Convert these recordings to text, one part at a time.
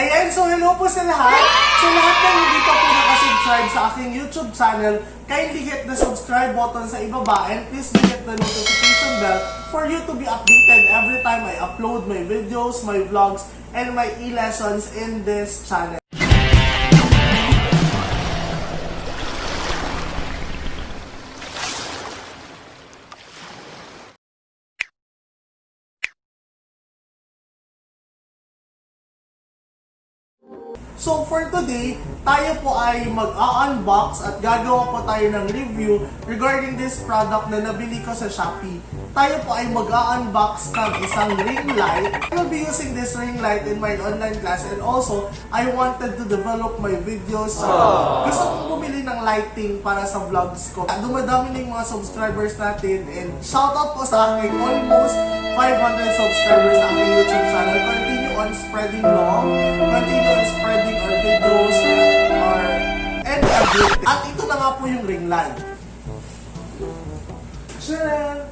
Ayan, so hello po sa lahat. So lahat na hindi pa po nakasubscribe sa aking YouTube channel, kindly hit the subscribe button sa ibaba and please hit the notification bell for you to be updated every time I upload my videos, my vlogs, and my e-lessons in this channel. So for today, tayo po ay mag-unbox at gagawa po tayo ng review regarding this product na nabili ko sa Shopee. Tayo po ay mag-unbox ng isang ring light. I will be using this ring light in my online class and also, I wanted to develop my videos. Gusto kong bumili ng lighting para sa vlogs ko. Dumadami na yung mga subscribers natin and shoutout po sa aking almost 500 subscribers sa aking YouTube channel. Continue on spreading love, continue on spreading our videos and everything. At ito na nga po yung ring light. Sharon!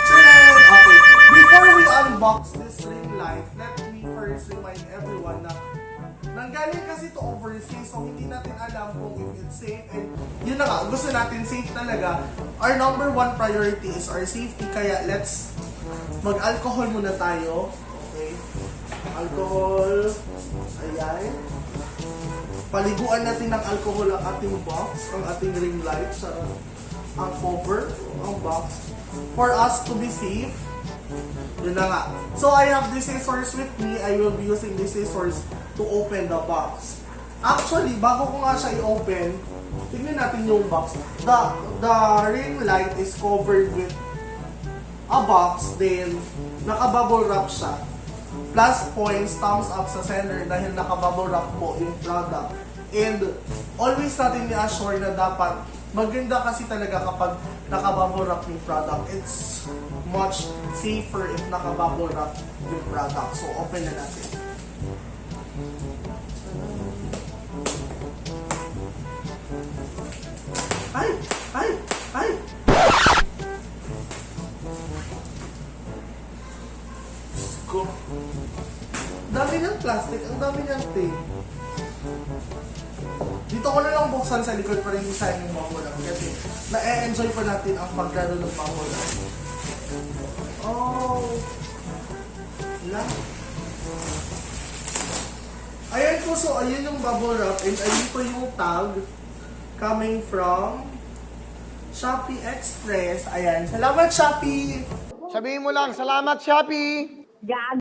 Okay, before we unbox this ring light, let me first remind everyone na nanggaling kasi to overseas, so hindi natin alam kung if it's safe, and yun na nga, gusto natin safe talaga. Our number one priority is our safety, kaya let's mag-alcohol muna tayo. Okay, alcohol, ayan. Paliguan natin ng alcohol ang ating box, ang ating ring light, sa ang cover, ang box, for us to be safe. Yun na nga. So I have this scissors with me. I will be using this scissors to open the box. Actually, bago ko nga siya i-open, tignan natin yung box. The ring light is covered with a box, then naka-bubble wrap siya. Plus points, thumbs up sa seller dahil naka-bubble wrap po yung product. And always natin i-assure na dapat maganda kasi talaga kapag naka-bubble wrap yung product. It's much safer if naka-bubble wrap yung product. So open na natin. Ay! Ay! Ay! Sko. Dami ng plastic, ang dami ng tape. Dito ko na lang buksan sa likod para hindi sayang yung bubble wrap kasi na-enjoy pa natin ang paglaro ng bubble wrap. Oh! Lang. Ayan po, so ayun yung bubble wrap and ayun po yung tag coming from Shopee Express. Ayan, salamat Shopee! Sabihin mo lang, salamat Shopee! Gag.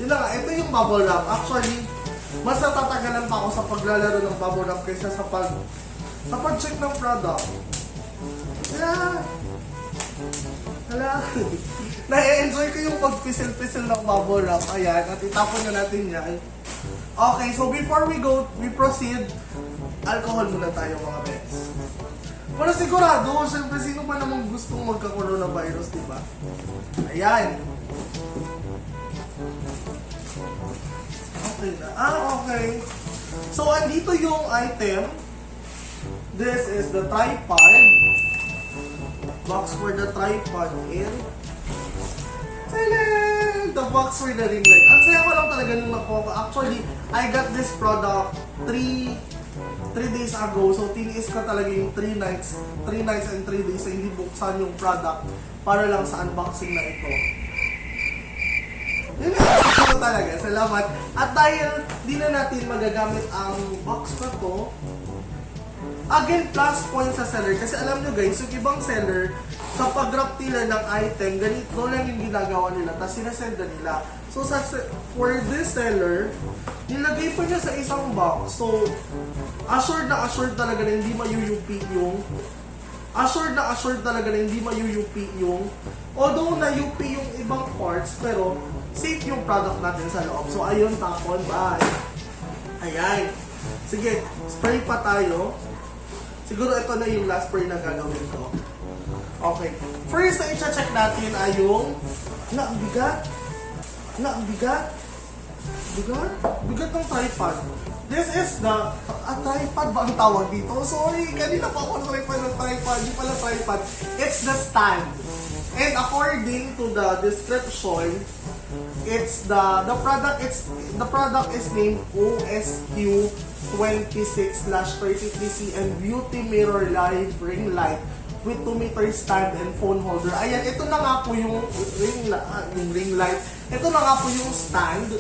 Yun na nga, ito yung bubble wrap. Actually, mas natatagalan pa ako sa paglalaro ng bubble wrap kaysa sa pag-check ng product. Hala! Hala! Na-enjoy ko yung pag-pisil-pisil ng bubble wrap. Ayan, at itapon na natin yan. Okay, so before we proceed, alcohol muna tayo mga bets. Para sigurado, syempre sino pa namang gustong magka-coronavirus, diba? Ayan. Okay na. Okay. So, andito yung item. This is the tripod. Box for the tripod and the box for the ring light. Ang saya ko lang talaga nung nakuha. Actually, I got this product 3 days ago. So, tiniis ko talaga yung 3 nights and 3 days na hindi buksan yung product para lang sa unboxing na ito. Yun na, siguro talaga. Salamat. At dahil di na natin magagamit ang box na to, again, plus point sa seller. Kasi alam nyo guys, yung ibang seller, sa pag-wrap nila ng item, ganito lang yung ginagawa nila. Tapos sinasend na nila. So, for this seller, nilagay pa niya sa isang box. So, assured talaga na hindi mayuyupi yung although na-UP yung ibang parts, pero safe yung product natin sa loob. So, ayun, tapon. Bye! Ayan. Sige, spray pa tayo. Siguro ito na yung last spray na gagawin ko. Okay. First na i-check natin ay yung ang bigat. Bigat ng tripod. This is the tripod ba ang tawag dito? Sorry, kanina pa ako ng tripod. Hindi pala tripod. It's the stand. And according to the description, It's the product is named OSQ 26/33C and Beauty Mirror Live Ring Light with 2 meter stand and phone holder. Ayan, ito na nga po yung ring light. Ito na nga po yung stand.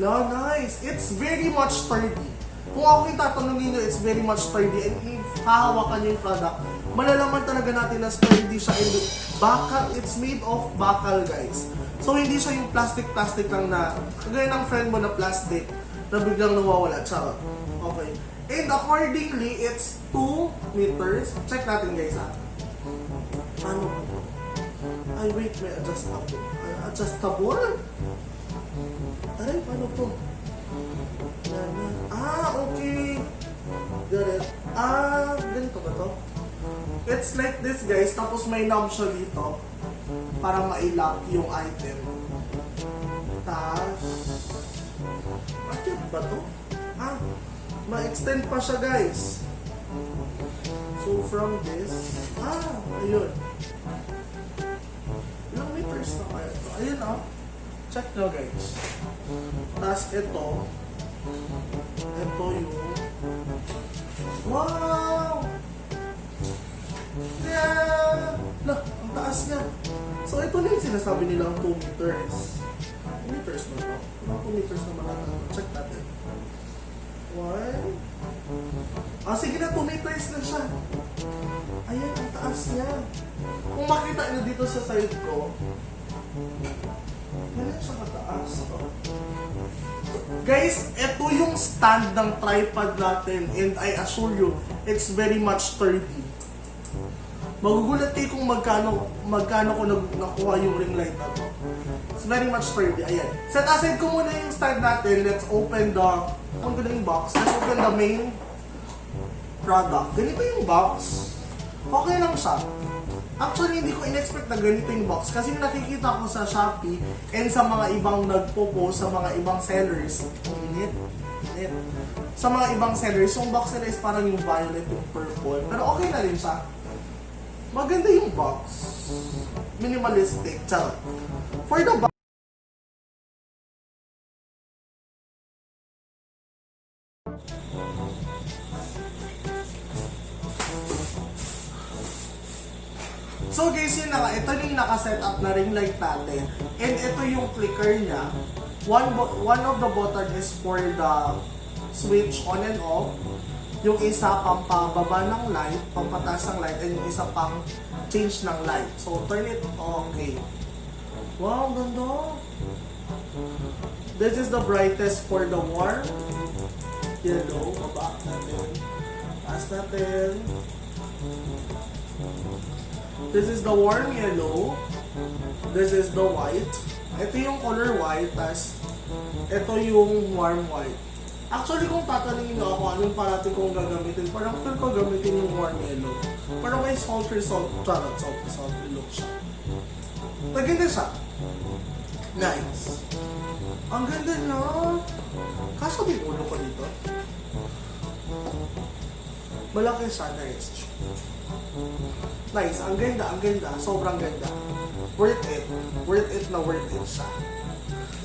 No, nice. It's very much sturdy. Kung ako yung tatanungin nyo, it's very much sturdy. And if hahawakan nyo yung product, malalaman talaga natin na sturdy siya. And bakal, it's made of bakal, guys. So, hindi siya yung plastic lang na, kagaya ng friend mo na plastic, na biglang nawawala. Charot. Okay. And accordingly, it's 2 meters. Check natin, guys, ha. Ano? Ay, wait, may adjustable. Adjustable? Ay, paano to? Okay. Got it. Ganito ba to? It's like this, guys. Tapos may knob siya dito para ma-lock yung item. Tapos, bakit ba to? Ma-extend pa siya, guys. So, from this, ayun. Ilang meters na kaya ito? Ayun, check nyo, guys. Tapos, ito yung, wow! Yeah! Ang taas niya. So, ito na yung sinasabi nilang 2 meters. 2 meters na ito. 2 meters naman natin. Check natin. 1. Sige na, 2 meters na siya. Ayan, ang taas niya. Kung makita nyo dito sa side ko, ganyan siya kataas. Guys, ito yung stand ng tripod natin and I assure you, it's very much sturdy. Magugulat kayo kung magkano ko nakuha yung ring light na to. It's very much sturdy. Ayan. Set aside ko muna yung stand natin. Let's open the box. Let's open the main product. Ganito yung box. Okay lang siya. Actually, hindi ko in-expect na ganito yung box kasi nakikita ko sa Shopee and sa mga ibang nagpo-post, sa mga ibang sellers. Init. Sa mga ibang sellers, yung box nila is parang yung violet, yung purple. Pero okay na rin siya. Maganda yung box. Minimalistic. Charot. For the box, so guys, yun na nga, ito yung naka-set up na ring light natin. And ito yung clicker niya. One of the button is for the switch on and off. Yung isa pampababa ng light, pampataas ng light, and yung isa pang change ng light. So turn it, okay. Wow, ganda. This is the brightest for the warm yellow. Baba natin. Taas natin. This is the warm yellow. This is the white. Ito yung color white. Tas ito yung warm white. Actually, kung tatanungin nyo ako anong parati kong gagamitin, parang feel ko gamitin yung warm yellow. Parang may salty look siya. Maganda siya. Nice. Ang ganda na. Kaso may ulo ko dito. Malaki siya. Nice. Nice. Ang ganda. Sobrang ganda. Worth it. Worth it siya.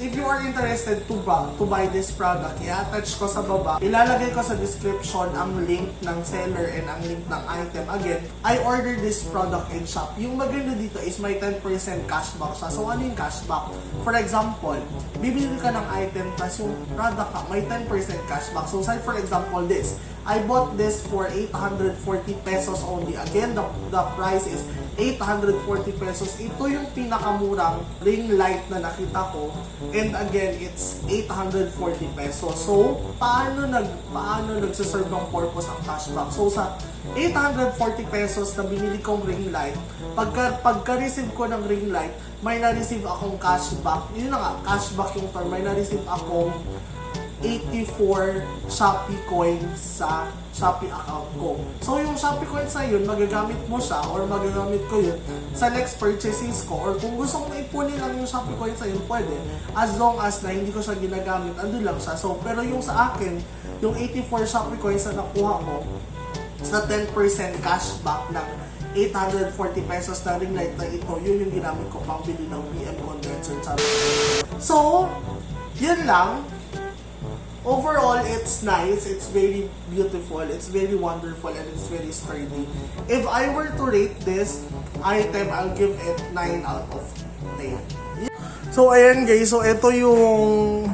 If you are interested to buy this product, i-attach ko sa baba. Ilalagay ko sa description ang link ng seller and ang link ng item. Again, I ordered this product in Shopee. Yung maganda dito is may 10% cashback siya. So ano yung cashback? For example, bibili ka ng item tapos yung product ka, may 10% cashback. So say for example this, I bought this for 840 pesos only. Again, the price is 840 pesos. Ito yung pinakamurang ring light na nakita ko. And again, it's 840 pesos. So, paano nagsiserve ng purpose ang cashback? So, sa 840 pesos na binili kong ring light, pagka-receive ko ng ring light, may na-receive akong cashback. Yun na nga, cashback yung term. May na-receive akong 84 Shopee coins sa Shopee account ko. So yung Shopee coins na yun, magagamit mo siya or magagamit ko yun sa next purchases ko. Or kung gusto mong ipunin lang yung Shopee coins na yun, pwede. As long as na hindi ko siya ginagamit, andun lang siya. So, pero yung sa akin, yung 84 Shopee coins na nakuha ko, sa 10% cashback ng 840 pesos na ring light na ito, yun yung ginamit ko pang bili ng PM condenser. So, yun lang. Overall, it's nice, it's very beautiful, it's very wonderful, and it's very sturdy. If I were to rate this item, I'll give it 9 out of 10. So, ayan guys, so ito yung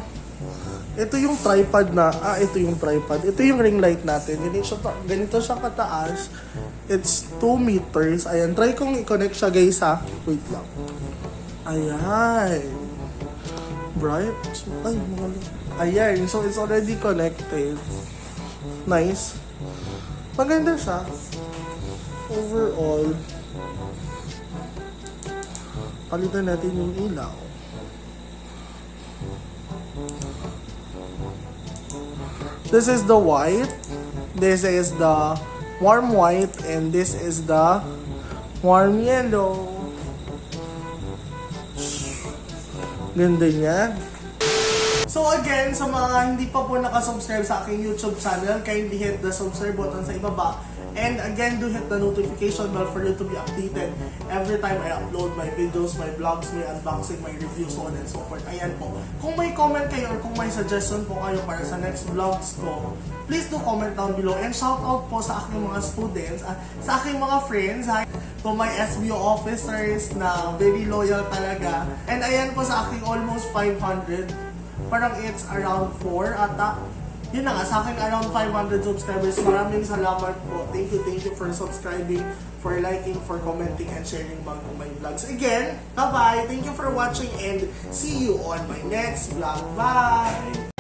tripod na, ito yung tripod. Ito yung ring light natin. Ganito siya kataas. It's 2 meters. Ayan, try kong i-connect siya guys ha. Wait lang. Ayan. Bright. Ay, ayan, so it's already connected. Nice. Maganda siya. Overall. Palitan natin yung ilaw. This is the white, this is the warm white, and this is the warm yellow. Ganda niya. So again, sa mga hindi pa po nakasubscribe sa aking YouTube channel, kindly hit the subscribe button sa ibaba. And again, do hit the notification bell for you to be updated every time I upload my videos, my vlogs, my unboxing, my reviews, so on and so forth. Ayan po. Kung may comment kayo or kung may suggestion po kayo para sa next vlogs ko, please do comment down below. And shout out po sa aking mga students, sa aking mga friends, to my SBO officers na very loyal talaga. And ayan po sa aking almost 500. Parang it's around 4 ata. Yun na nga, sa akin around 500 subscribers. Maraming salamat po. Thank you for subscribing, for liking, for commenting, and sharing my vlogs. Again, bye-bye. Thank you for watching and see you on my next vlog. Bye!